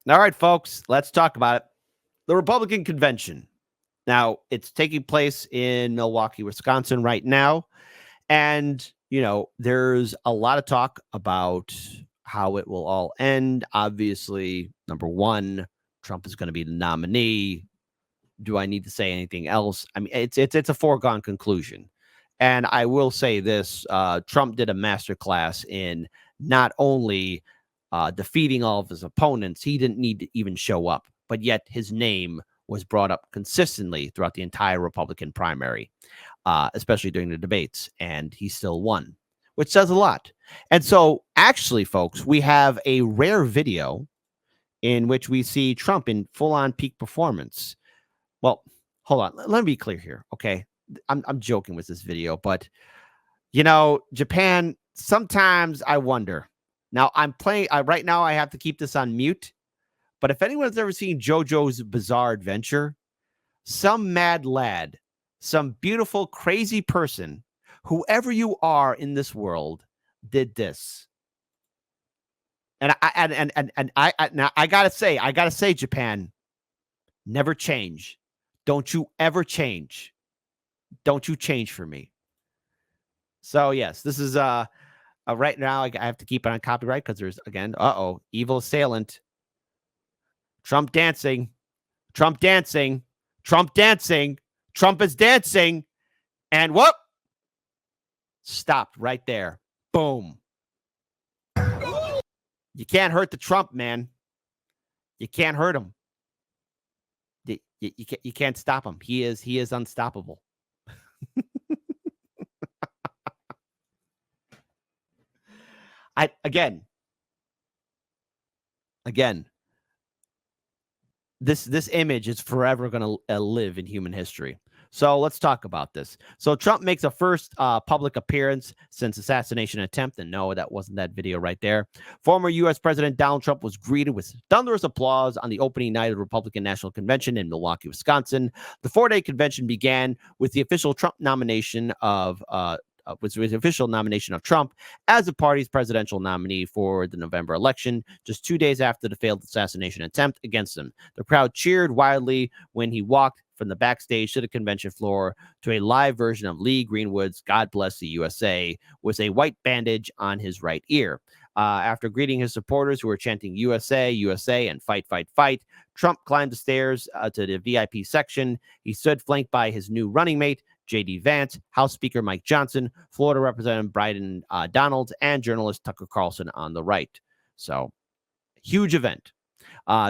All right, folks, let's talk about it. The Republican convention. Now, it's taking place in Milwaukee, Wisconsin right now. And, there's a lot of talk about how it will all end. Obviously, number one, Trump is going to be the nominee. Do I need to say anything else? I mean, it's a foregone conclusion. And I will say this: Trump did a masterclass in not only defeating all of his opponents, he didn't need to even show up, but yet his name was brought up consistently throughout the entire Republican primary, especially during the debates, and he still won, which says a lot. And so, actually, folks, we have a rare video in which we see Trump in full-on peak performance. Well, hold on. Let me be clear here, okay? I'm joking with this video, but Japan, sometimes I wonder. Now I'm playing right now. I have to keep this on mute. But if anyone's ever seen JoJo's Bizarre Adventure, some mad lad, some beautiful, crazy person, whoever you are in this world, did this. And I gotta say, Japan, never change. Don't you ever change. Don't you change for me. So yes, this is right now I have to keep it on copyright because there's again, evil assailant. Trump dancing, Trump dancing, Trump dancing, Trump is dancing, and whoop, stopped right there. Boom. You can't hurt the Trump, man. You can't hurt him. You can't stop him. He is unstoppable. Again, this image is forever going to live in human history. So let's talk about this. So Trump makes a first public appearance since assassination attempt. And no, that wasn't that video right there. Former U.S. President Donald Trump was greeted with thunderous applause on the opening night of the Republican National Convention in Milwaukee, Wisconsin. The 4-day convention began with the official Trump nomination of Trump as the party's presidential nominee for the November election, just 2 days after the failed assassination attempt against him. The crowd cheered wildly when he walked from the backstage to the convention floor to a live version of Lee Greenwood's God Bless the USA with a white bandage on his right ear. After greeting his supporters who were chanting USA, USA, and fight, fight, fight, Trump climbed the stairs to the VIP section. He stood flanked by his new running mate, J.D. Vance, House Speaker Mike Johnson, Florida Representative Biden Donalds, and journalist Tucker Carlson on the right. So, huge event.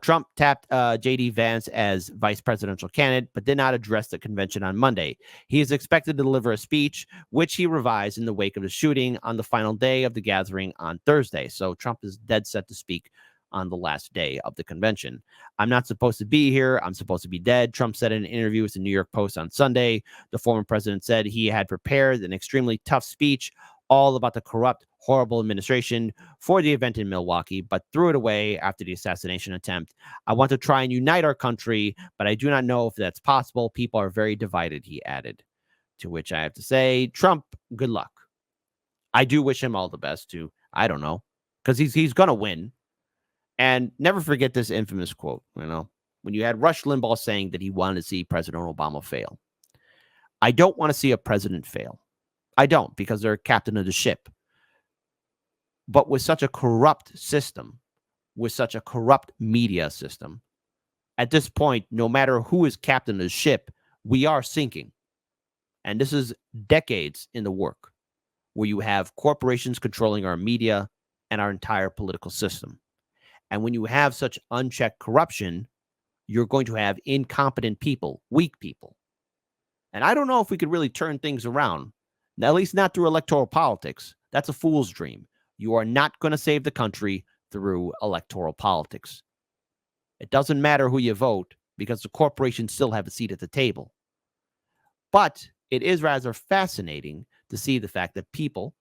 Trump tapped J.D. Vance as vice presidential candidate, but did not address the convention on Monday. He is expected to deliver a speech, which he revised in the wake of the shooting on the final day of the gathering on Thursday. So Trump is dead set to speak on the last day of the convention. I'm not supposed to be here. I'm supposed to be dead, Trump said in an interview with the New York Post on Sunday. The former president said he had prepared an extremely tough speech all about the corrupt, horrible administration for the event in Milwaukee, but threw it away after the assassination attempt. I want to try and unite our country, but I do not know if that's possible. People are very divided, he added. To which I have to say, Trump, good luck. I do wish him all the best too. I don't know, because he's going to win. And never forget this infamous quote, when you had Rush Limbaugh saying that he wanted to see President Obama fail. I don't want to see a president fail. I don't, because they're captain of the ship. But with such a corrupt system, with such a corrupt media system, at this point, no matter who is captain of the ship, we are sinking. And this is decades in the work, where you have corporations controlling our media and our entire political system. And when you have such unchecked corruption, you're going to have incompetent people, weak people. And I don't know if we could really turn things around, at least not through electoral politics. That's a fool's dream. You are not going to save the country through electoral politics. It doesn't matter who you vote because the corporations still have a seat at the table. But it is rather fascinating to see the fact that people,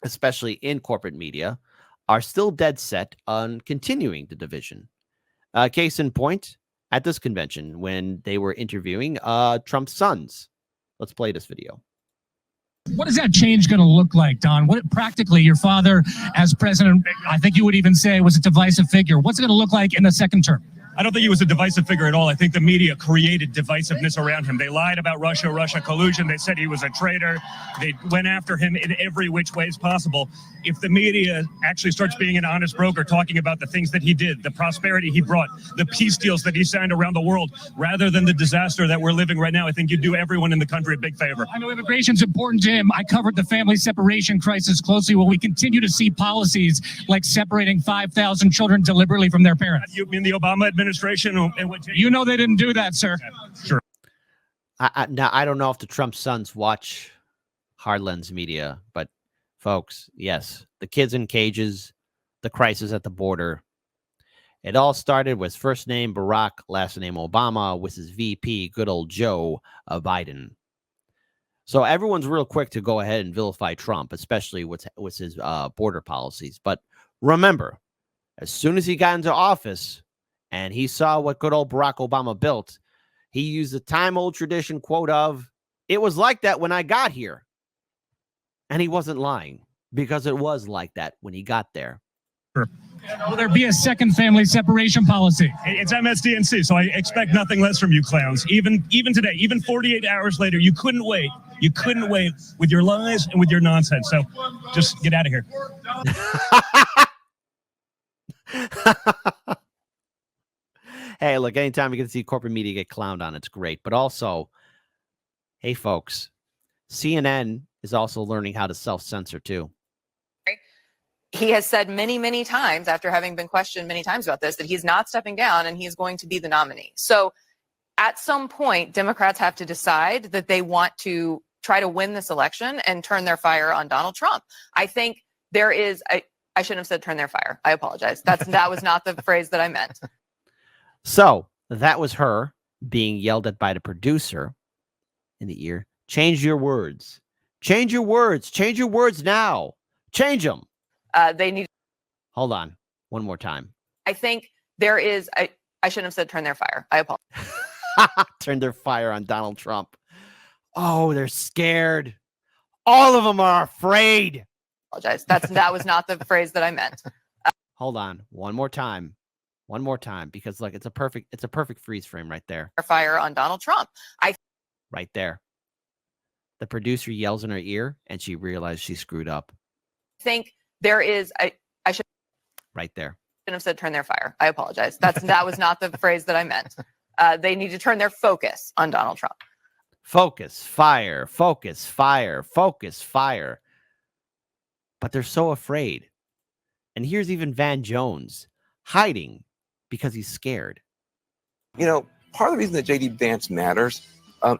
especially in corporate media, are still dead set on continuing the division. Case in point, at this convention, when they were interviewing Trump's sons. Let's play this video. What is that change going to look like, Don? What practically your father as president, I think you would even say, was a divisive figure. What's it going to look like in the second term? I don't think he was a divisive figure at all. I think the media created divisiveness around him. They lied about Russia collusion. They said he was a traitor. They went after him in every which ways possible. If the media actually starts being an honest broker, talking about the things that he did, the prosperity he brought, the peace deals that he signed around the world, rather than the disaster that we're living right now, I think you'd do everyone in the country a big favor. I know immigration's important to him. I covered the family separation crisis closely. Will we continue to see policies like separating 5,000 children deliberately from their parents? You mean the Obama administration? You know they didn't do that, sir. Sure. Now, I don't know if the Trump sons watch Hard Lens Media, but folks, yes, the kids in cages, the crisis at the border. It all started with first name Barack, last name Obama, with his VP, good old Joe Biden. So everyone's real quick to go ahead and vilify Trump, especially with his border policies. But remember, as soon as he got into office and he saw what good old Barack Obama built, he used the time-old tradition quote of, "It was like that when I got here." And he wasn't lying, because it was like that when he got there. Sure. Will there be a second family separation policy? It's MSDNC, so I expect nothing less from you clowns. Even today, even 48 hours later, you couldn't wait. You couldn't wait with your lies and with your nonsense. So just get out of here. Hey, look, anytime you can see corporate media get clowned on, it's great. But also, hey, folks, CNN is also learning how to self-censor, too. He has said many, many times, after having been questioned many times about this, that he's not stepping down and he's going to be the nominee. So at some point, Democrats have to decide that they want to try to win this election and turn their fire on Donald Trump. I think there is, I shouldn't have said turn their fire. I apologize. That was not the phrase that I meant. So that was her being yelled at by the producer in the ear. Change your words. Change your words. Change your words now. Change them. They need. Hold on. One more time. I think there is, I shouldn't have said turn their fire. I apologize. Turn their fire on Donald Trump. Oh, they're scared. All of them are afraid. I apologize. That was not the phrase that I meant. Hold on. One more time. One more time, because like it's a perfect freeze frame right there. Fire on Donald Trump. Right there. The producer yells in her ear and she realized she screwed up. I think there is, I should. Right there. Shouldn't have said turn their fire. I apologize. That was not the phrase that I meant. They need to turn their focus on Donald Trump. Focus, fire, focus, fire, focus, fire. But they're so afraid. And here's even Van Jones hiding because he's scared. You know, part of the reason that J.D. Vance matters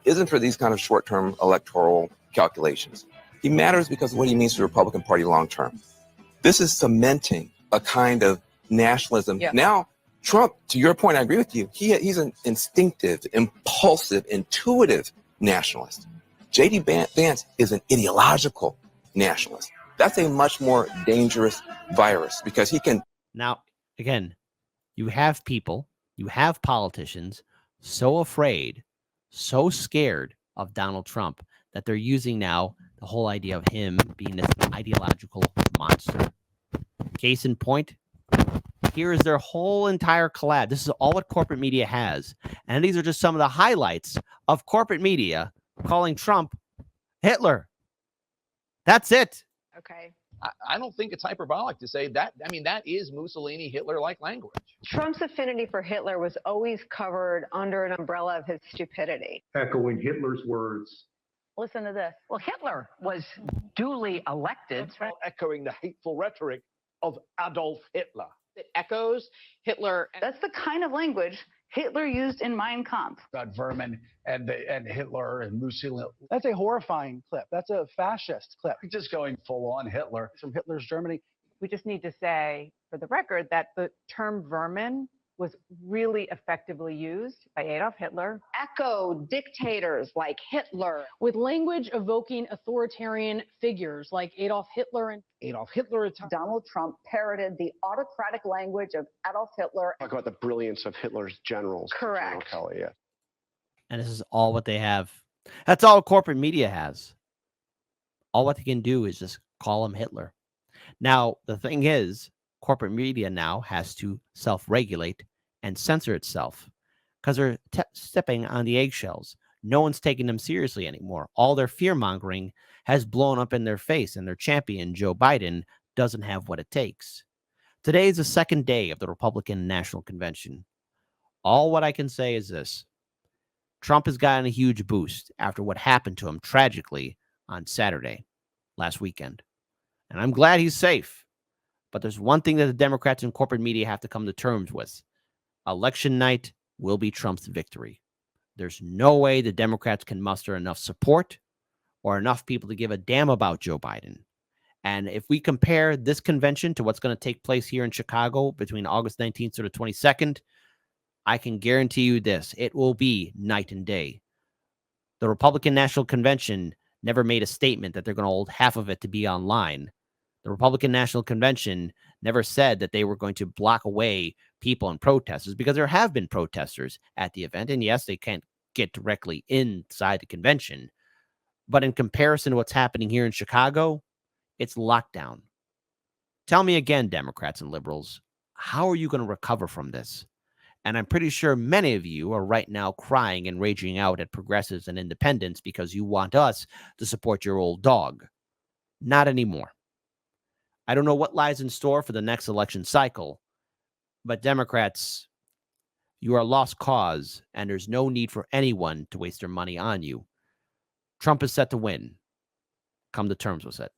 isn't for these kind of short-term electoral calculations. He matters because of what he means to the Republican Party long-term. This is cementing a kind of nationalism. Yeah. Now, Trump, to your point, I agree with you. He's an instinctive, impulsive, intuitive nationalist. J.D. Vance is an ideological nationalist. That's a much more dangerous virus because he can. Now, again, you have people, you have politicians so afraid, so scared of Donald Trump that they're using now the whole idea of him being this ideological monster. Case in point, here is their whole entire collab. This is all what corporate media has. And these are just some of the highlights of corporate media calling Trump Hitler. That's it. Okay. I don't think it's hyperbolic to say that. I mean, that is Mussolini, Hitler-like language. Trump's affinity for Hitler was always covered under an umbrella of his stupidity. Echoing Hitler's words. Listen to this. Well, Hitler was duly elected. That's right. Echoing the hateful rhetoric of Adolf Hitler. It echoes Hitler. That's the kind of language Hitler used in Mein Kampf. Got vermin and Hitler and Mussolini. That's a horrifying clip. That's a fascist clip. Just going full on Hitler. From Hitler's Germany. We just need to say, for the record, that the term vermin was really effectively used by Adolf Hitler. Echo dictators like Hitler. With language evoking authoritarian figures like Adolf Hitler and Adolf Hitler. Donald Trump parroted the autocratic language of Adolf Hitler. Talk about the brilliance of Hitler's generals. Correct. General Kelly, yeah. And this is all what they have. That's all corporate media has. All what they can do is just call him Hitler. Now, the thing is, corporate media now has to self-regulate and censor itself because they're stepping on the eggshells. No one's taking them seriously anymore. All their fear-mongering has blown up in their face, and their champion, Joe Biden, doesn't have what it takes. Today is the second day of the Republican National Convention. All what I can say is this. Trump has gotten a huge boost after what happened to him tragically on Saturday, last weekend. And I'm glad he's safe. But there's one thing that the Democrats and corporate media have to come to terms with. Election night will be Trump's victory. There's no way the Democrats can muster enough support or enough people to give a damn about Joe Biden. And if we compare this convention to what's going to take place here in Chicago between August 19th to the 22nd, I can guarantee you this. It will be night and day. The Republican National Convention never made a statement that they're going to hold half of it to be online. The Republican National Convention never said that they were going to block away people and protesters, because there have been protesters at the event. And yes, they can't get directly inside the convention. But in comparison to what's happening here in Chicago, it's lockdown. Tell me again, Democrats and liberals, how are you going to recover from this? And I'm pretty sure many of you are right now crying and raging out at progressives and independents because you want us to support your old dog. Not anymore. I don't know what lies in store for the next election cycle, but Democrats, you are a lost cause, and there's no need for anyone to waste their money on you. Trump is set to win. Come to terms with it.